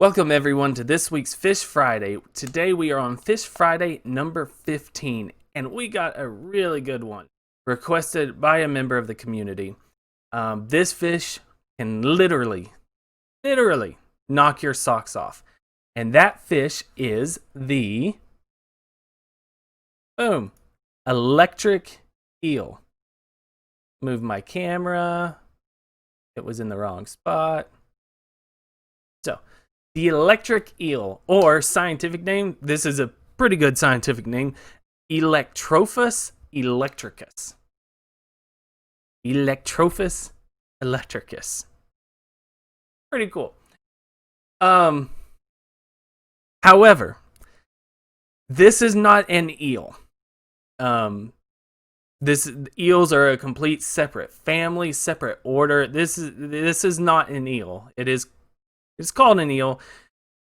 Welcome everyone to this week's Fish Friday. Today we are on Fish Friday number 15, and we got a really good one requested by a member of the community. This fish can literally knock your socks off, and that fish is the electric eel. Move my camera. It was in the wrong spot. So, the electric eel, or scientific name, this is a pretty good scientific name, Electrophus electricus. Electrophus electricus. Pretty cool. However, this is not an eel. Eels are a complete separate family, separate order. This is not an eel. It's called an eel,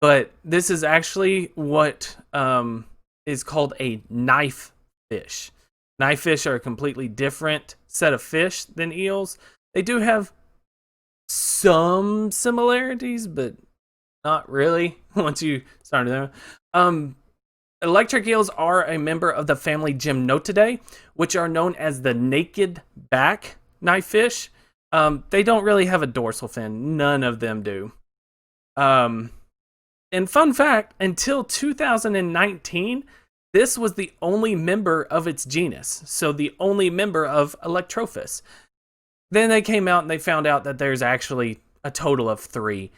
but this is actually what is called a knife fish. Knife fish are a completely different set of fish than eels. They do have some similarities, but not really once you start them. Electric eels are a member of the family Gymnotidae, which are known as the naked back knife fish. They don't really have a dorsal fin. None of them do. And fun fact, until 2019, this was the only member of its genus. So the only member of Electrophus. Then they came out and they found out that there's actually a total of 3,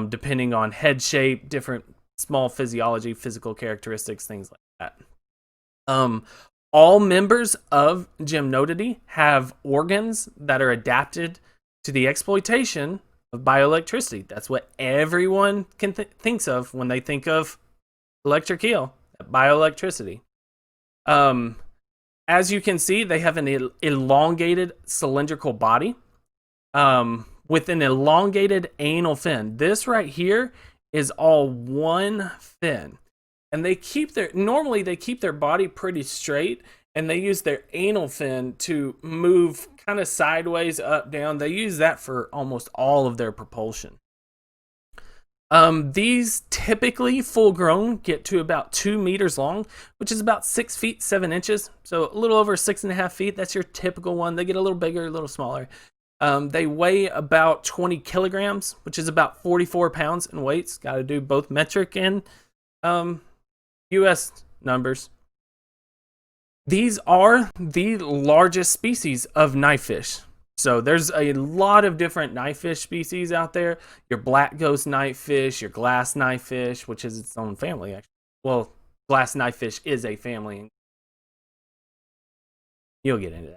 depending on head shape, different small physiology, physical characteristics, things like that. All members of Gymnotidae have organs that are adapted to the exploitation of bioelectricity. That's what everyone thinks of when they think of electric eel, bioelectricity. As you can see, they have an elongated cylindrical body with an elongated anal fin. This right here is all one fin. And normally they keep their body pretty straight, and they use their anal fin to move kind of sideways, up, down. They use that for almost all of their propulsion. These typically full grown get to about 2 meters long, which is about 6 feet 7 inches. So a little over 6.5 feet. That's your typical one. They get a little bigger, a little smaller. They weigh about 20 kilograms, which is about 44 pounds in weights. Got to do both metric and US numbers. These are the largest species of knife fish. So there's a lot of different knife fish species out there. Your black ghost knife fish, your glass knife fish, which is its own family, actually. Well, glass knife fish is a family. You'll get into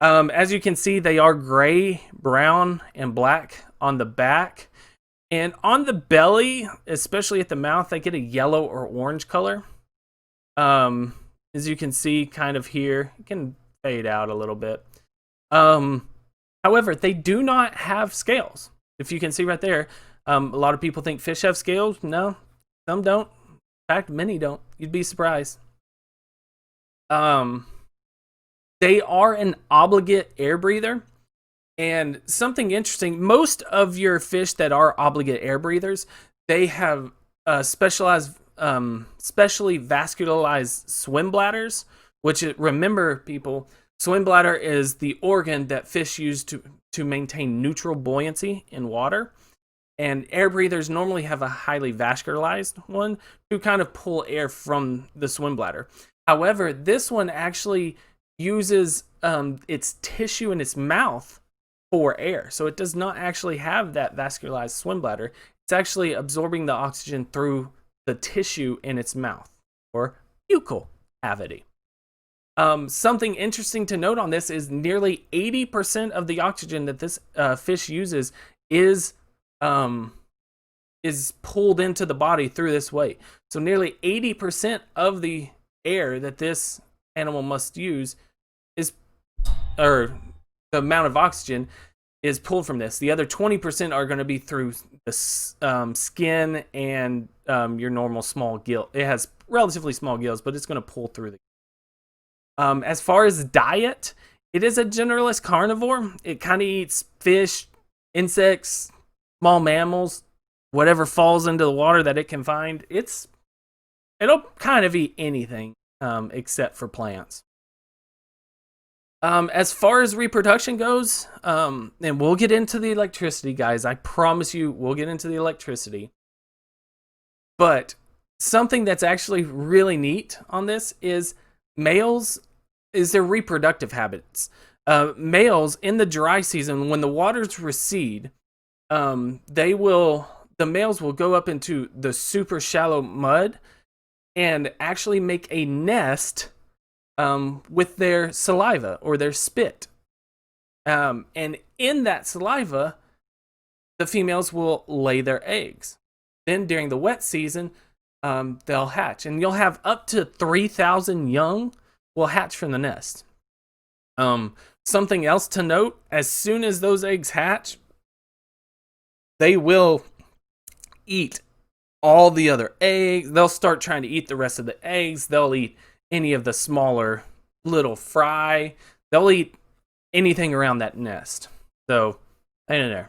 that. As you can see, they are gray, brown, and black on the back. And on the belly, especially at the mouth, they get a yellow or orange color. As you can see kind of here, it can fade out a little bit. However, they do not have scales. If you can see right there, a lot of people think fish have scales. No, some don't. In fact, many don't. You'd be surprised. They are an obligate air breather. And something interesting, most of your fish that are obligate air breathers, they have specially vascularized swim bladders, which, remember people, swim bladder is the organ that fish use to maintain neutral buoyancy in water. And air breathers normally have a highly vascularized one to kind of pull air from the swim bladder. However, this one actually uses its tissue in its mouth for air. So it does not actually have that vascularized swim bladder. It's actually absorbing the oxygen through the tissue in its mouth, or buccal cavity. Something interesting to note on this is nearly 80% of the oxygen that this fish uses is pulled into the body through this way. So nearly 80% of the air that this animal must use or the amount of oxygen is pulled from this. The other 20% are going to be through the skin and your normal small gill. It has relatively small gills, but it's going to pull through the. As far as diet, it is a generalist carnivore. It kind of eats fish, insects, small mammals, whatever falls into the water that it can find, it'll kind of eat anything except for plants. As far as reproduction goes, and we'll get into the electricity, guys. I promise you, we'll get into the electricity. But something that's actually really neat on this is their reproductive habits. Males in the dry season, when the waters recede, the males will go up into the super shallow mud and actually make a nest with their saliva or their spit. And in that saliva, the females will lay their eggs. Then during the wet season, they'll hatch. And you'll have up to 3,000 young will hatch from the nest. Something else to note, as soon as those eggs hatch, they will eat all the other eggs. They'll start trying to eat the rest of the eggs. They'll eat any of the smaller little fry. They'll eat anything around that nest. So, I don't know.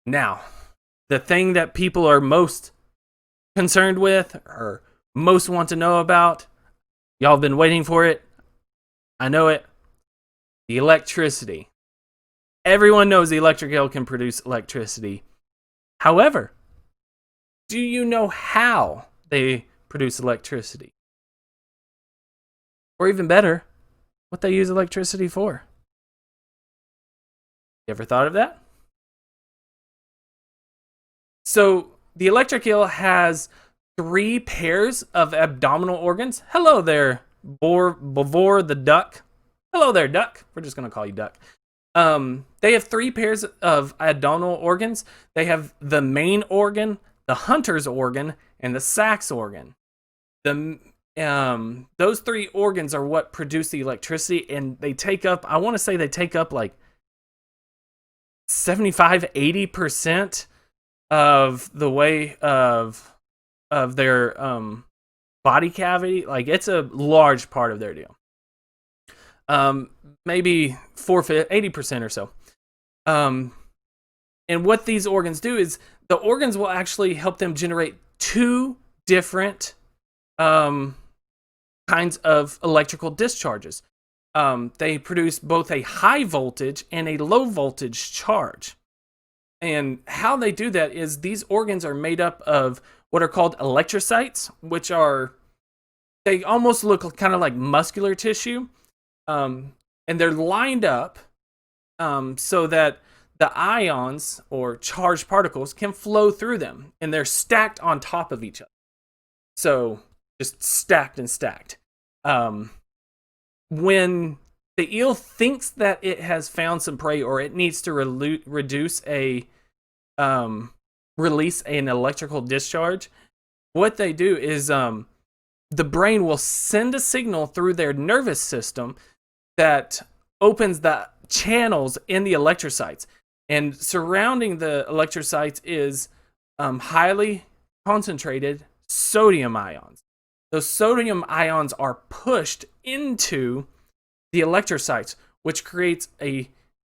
Now, the thing that people are most concerned with or most want to know about, y'all have been waiting for it. I know it. The electricity. Everyone knows the electric eel can produce electricity. However, do you know how they produce electricity? Or even better, what they use electricity for? You ever thought of that? So, the electric eel has 3 pairs of abdominal organs. Hello there, Bavor the duck. Hello there, duck. We're just going to call you duck. They have 3 pairs of abdominal organs. They have the main organ, the hunter's organ, and the sacs organ. Those 3 organs are what produce the electricity, and they take up, I want to say they take up like 75-80% of the way of their body cavity. Like, it's a large part of their deal. Maybe 80% or so. And what these organs do is the organs will actually help them generate 2 different kinds of electrical discharges. They produce both a high voltage and a low voltage charge. And how they do that is these organs are made up of what are called electrocytes, which they almost look kind of like muscular tissue. And they're lined up so that the ions or charged particles can flow through them, and they're stacked on top of each other. So just stacked and stacked. When the eel thinks that it has found some prey or it needs to release an electrical discharge, what they do is the brain will send a signal through their nervous system that opens the channels in the electrocytes. And surrounding the electrocytes is highly concentrated sodium ions. Those sodium ions are pushed into the electrocytes, which creates a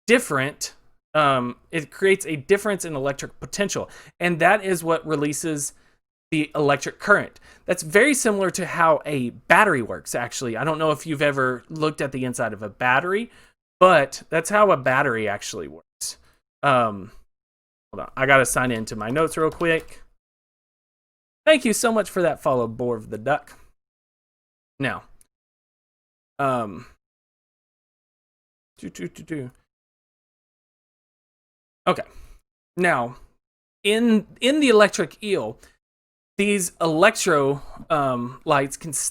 difference in electric potential. And that is what releases the electric current. That's very similar to how a battery works, actually. I don't know if you've ever looked at the inside of a battery, but that's how a battery actually works. Hold on. I got to sign into my notes real quick. Thank you so much for that follow, Borv the duck. Now, okay. Now, in the electric eel, these lights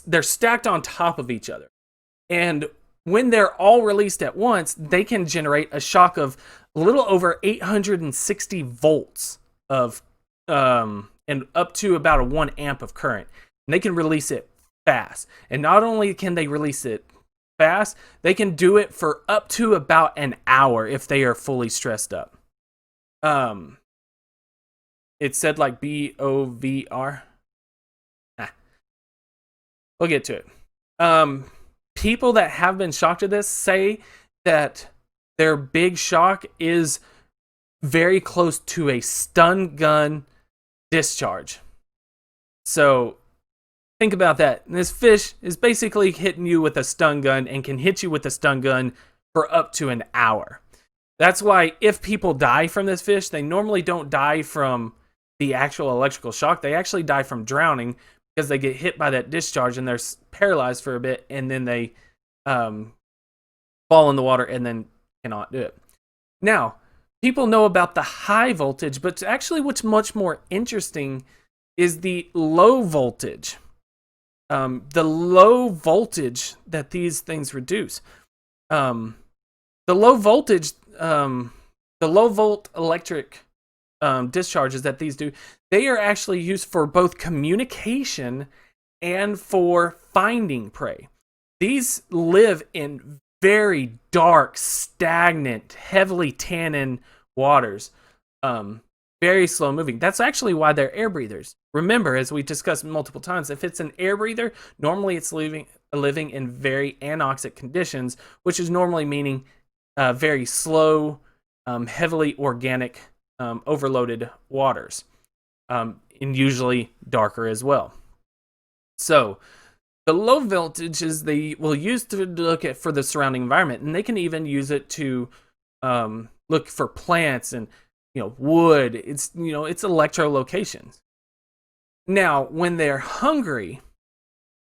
they're stacked on top of each other. And when they're all released at once, they can generate a shock of a little over 860 volts of and up to about a 1 amp of current. And they can release it fast. And not only can they release it fast, they can do it for up to about an hour if they are fully stressed up. It said like BOVR. We'll get to it. People that have been shocked at this say that their big shock is very close to a stun gun discharge. So think about that. This fish is basically hitting you with a stun gun and can hit you with a stun gun for up to an hour. That's why if people die from this fish, they normally don't die from the actual electrical shock. They actually die from drowning because they get hit by that discharge and they're paralyzed for a bit, and then they fall in the water and then cannot do it. Now, people know about the high voltage, but actually what's much more interesting is the low voltage. The low voltage that these things reduce. The low voltage, the low volt electric discharges that these do, they are actually used for both communication and for finding prey. These live in very dark, stagnant, heavily tannin waters. Very slow moving. That's actually why they're air breathers. Remember, as we discussed multiple times, if it's an air breather, normally it's living in very anoxic conditions, which is normally meaning very slow, heavily organic, overloaded waters, and usually darker as well. So the low voltages they will use to look at for the surrounding environment, and they can even use it to look for plants and wood. It's it's electrolocations. Now, when they're hungry,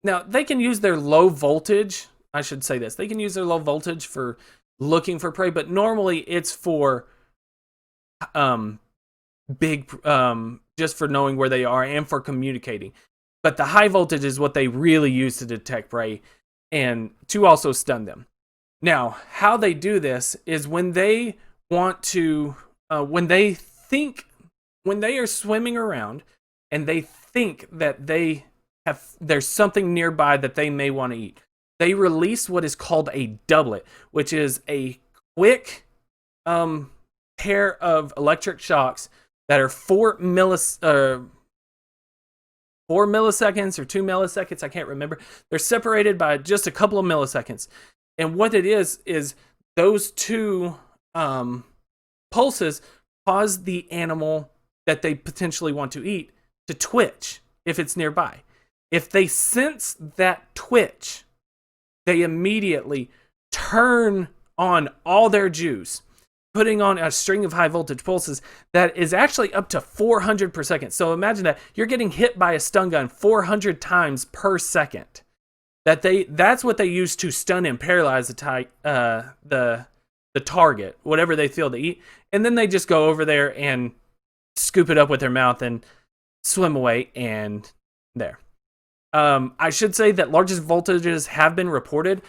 now they can use their low voltage. I should say this: they can use their low voltage for looking for prey, but normally it's for just for knowing where they are and for communicating. But the high voltage is what they really use to detect prey and to also stun them. Now, how they do this is when they want to, when they are swimming around and they think that there's something nearby that they may want to eat, they release what is called a doublet, which is a quick pair of electric shocks that are 4 milliseconds or 2 milliseconds. I can't remember. They're separated by just a couple of milliseconds. And what it is those two pulses cause the animal that they potentially want to eat to twitch if it's nearby. If they sense that twitch, they immediately turn on all their juice, putting on a string of high voltage pulses that is actually up to 400 per second. So imagine that you're getting hit by a stun gun 400 times per second. That's what they use to stun and paralyze the target, whatever they feel to eat, and then they just go over there and scoop it up with their mouth and swim away. And there. I should say that largest voltages have been reported.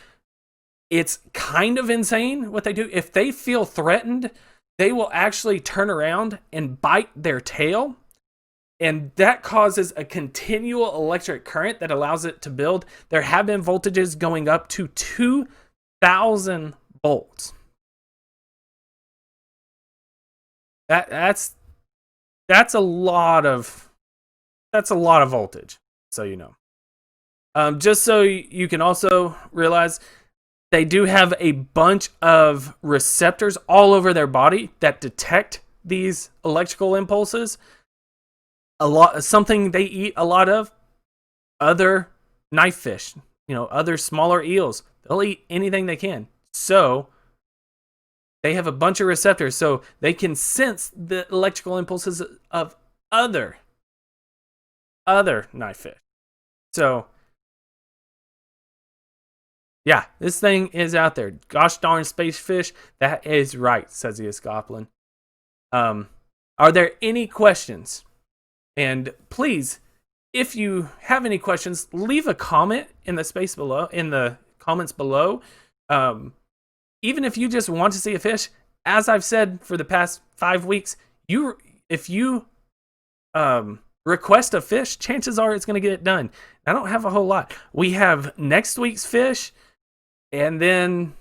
It's kind of insane what they do. If they feel threatened, they will actually turn around and bite their tail. And that causes a continual electric current that allows it to build. There have been voltages going up to 2,000 volts. That's a lot of voltage, so you know. Just so you can also realize, they do have a bunch of receptors all over their body that detect these electrical impulses. Something they eat a lot of, other knife fish, other smaller eels. They'll eat anything they can. So they have a bunch of receptors, so they can sense the electrical impulses of other knife fish. So yeah, this thing is out there. Gosh darn space fish. That is right, says the Escoplin. Are there any questions? And please, if you have any questions, leave a comment in the space below, in the comments below. Even if you just want to see a fish, as I've said for the past 5 weeks, if you request a fish, chances are it's going to get it done. I don't have a whole lot. We have next week's fish, and then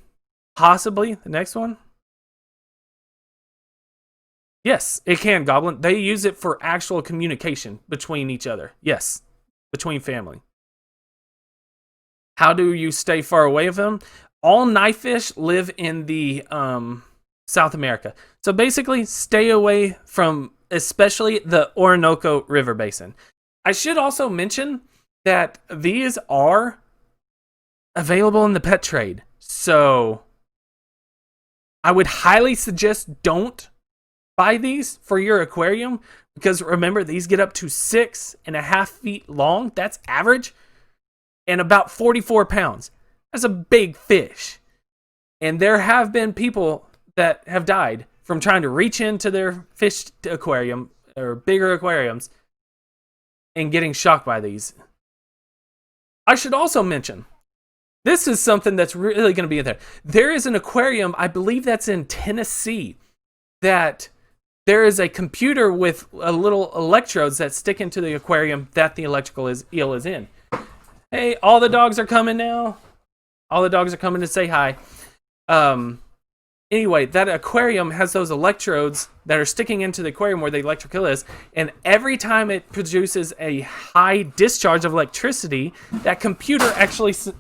possibly the next one. Yes, it can, Goblin. They use it for actual communication between each other. Yes, between family. How do you stay far away from them? All knife fish live in the South America. So basically, stay away from especially the Orinoco River Basin. I should also mention that these are available in the pet trade. So I would highly suggest don't buy these for your aquarium, because remember, these get up to 6.5 feet long. That's average. And about 44 pounds. That's a big fish. And there have been people that have died from trying to reach into their fish aquarium or bigger aquariums and getting shocked by these. I should also mention, this is something that's really going to be in there. There is an aquarium, I believe that's in Tennessee, that there is a computer with a little electrodes that stick into the aquarium that the electrical eel is in. Hey, all the dogs are coming now. All the dogs are coming to say hi. Anyway, that aquarium has those electrodes that are sticking into the aquarium where the electric eel is, and every time it produces a high discharge of electricity, that computer actually... I'm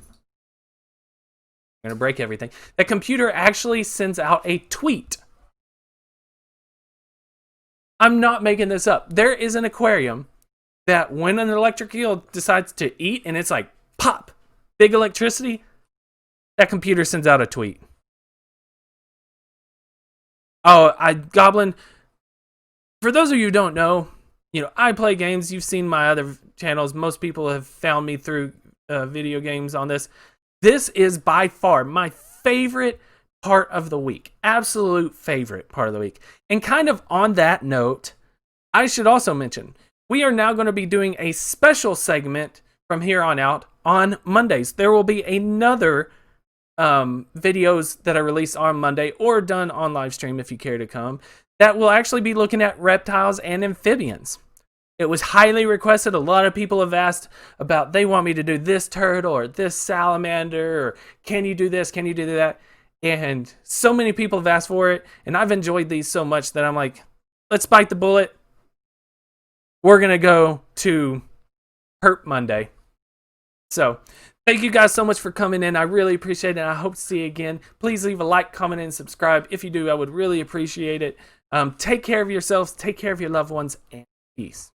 going to break everything. That computer actually sends out a tweet. I'm not making this up. There is an aquarium that when an electric eel decides to eat and it's like, pop, big electricity, that computer sends out a tweet. Oh, Goblin, for those of you who don't know, I play games. You've seen my other channels. Most people have found me through video games on this. This is by far my favorite part of the week. Absolute favorite part of the week. And kind of on that note, I should also mention, we are now going to be doing a special segment from here on out on Mondays. There will be another videos that I release on Monday or done on live stream if you care to come, that will actually be looking at reptiles and amphibians. It was highly requested. A lot of people have asked about, they want me to do this turtle or this salamander, or can you do this, can you do that? And so many people have asked for it, and I've enjoyed these so much that I'm like, let's bite the bullet. We're going to go to Herp Monday. So thank you guys so much for coming in. I really appreciate it. I hope to see you again. Please leave a like, comment, and subscribe. If you do, I would really appreciate it. Take care of yourselves. Take care of your loved ones. And peace.